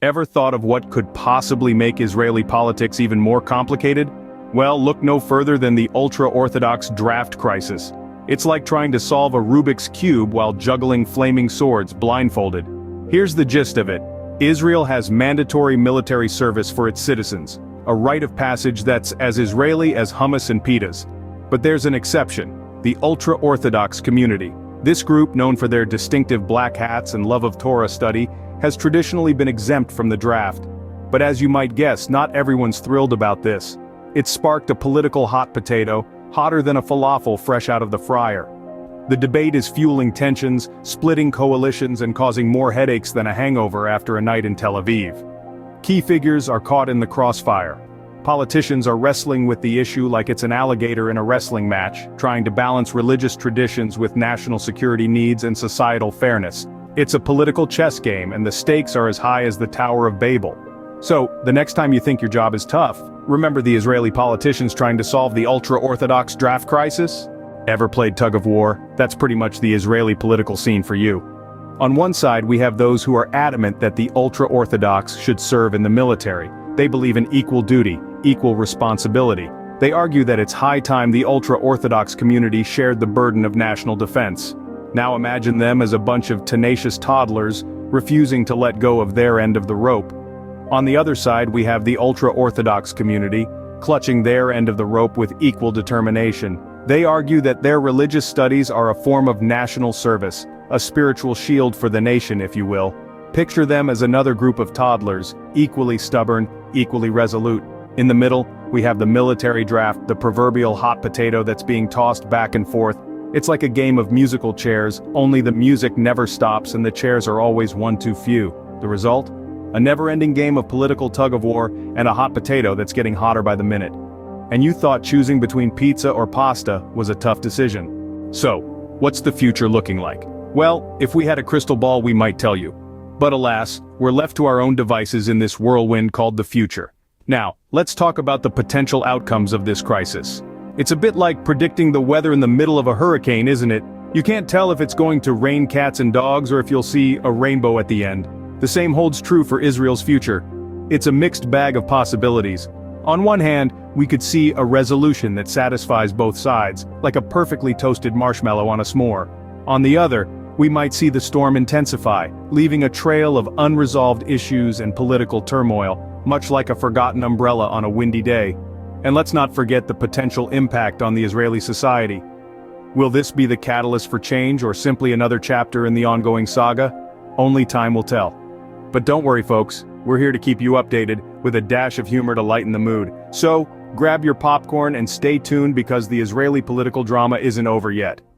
Ever thought of what could possibly make Israeli politics even more complicated? Well, look no further than the ultra-Orthodox draft crisis. It's like trying to solve a Rubik's Cube while juggling flaming swords blindfolded. Here's the gist of it. Israel has mandatory military service for its citizens, a rite of passage that's as Israeli as hummus and pitas. But there's an exception, the ultra-Orthodox community. This group, known for their distinctive black hats and love of Torah study, has traditionally been exempt from the draft. But as you might guess, not everyone's thrilled about this. It sparked a political hot potato, hotter than a falafel fresh out of the fryer. The debate is fueling tensions, splitting coalitions and causing more headaches than a hangover after a night in Tel Aviv. Key figures are caught in the crossfire. Politicians are wrestling with the issue like it's an alligator in a wrestling match, trying to balance religious traditions with national security needs and societal fairness. It's a political chess game, and the stakes are as high as the Tower of Babel. So, the next time you think your job is tough, remember the Israeli politicians trying to solve the ultra-Orthodox draft crisis? Ever played tug of war? That's pretty much the Israeli political scene for you. On one side we have those who are adamant that the ultra-Orthodox should serve in the military. They believe in equal duty, equal responsibility. They argue that it's high time the ultra-Orthodox community shared the burden of national defense. Now imagine them as a bunch of tenacious toddlers, refusing to let go of their end of the rope. On the other side we have the ultra-Orthodox community, clutching their end of the rope with equal determination. They argue that their religious studies are a form of national service, a spiritual shield for the nation, if you will. Picture them as another group of toddlers, equally stubborn, equally resolute. In the middle, we have the military draft, the proverbial hot potato that's being tossed back and forth. It's like a game of musical chairs, only the music never stops and the chairs are always one too few. The result? A never-ending game of political tug-of-war and a hot potato that's getting hotter by the minute. And you thought choosing between pizza or pasta was a tough decision. So, what's the future looking like? Well, if we had a crystal ball we might tell you. But alas, we're left to our own devices in this whirlwind called the future. Now, let's talk about the potential outcomes of this crisis. It's a bit like predicting the weather in the middle of a hurricane, isn't it? You can't tell if it's going to rain cats and dogs or if you'll see a rainbow at the end. The same holds true for Israel's future. It's a mixed bag of possibilities. On one hand, we could see a resolution that satisfies both sides, like a perfectly toasted marshmallow on a s'more. On the other, we might see the storm intensify, leaving a trail of unresolved issues and political turmoil, much like a forgotten umbrella on a windy day. And let's not forget the potential impact on the Israeli society. Will this be the catalyst for change or simply another chapter in the ongoing saga? Only time will tell. But don't worry folks, we're here to keep you updated, with a dash of humor to lighten the mood. So, grab your popcorn and stay tuned because the Israeli political drama isn't over yet.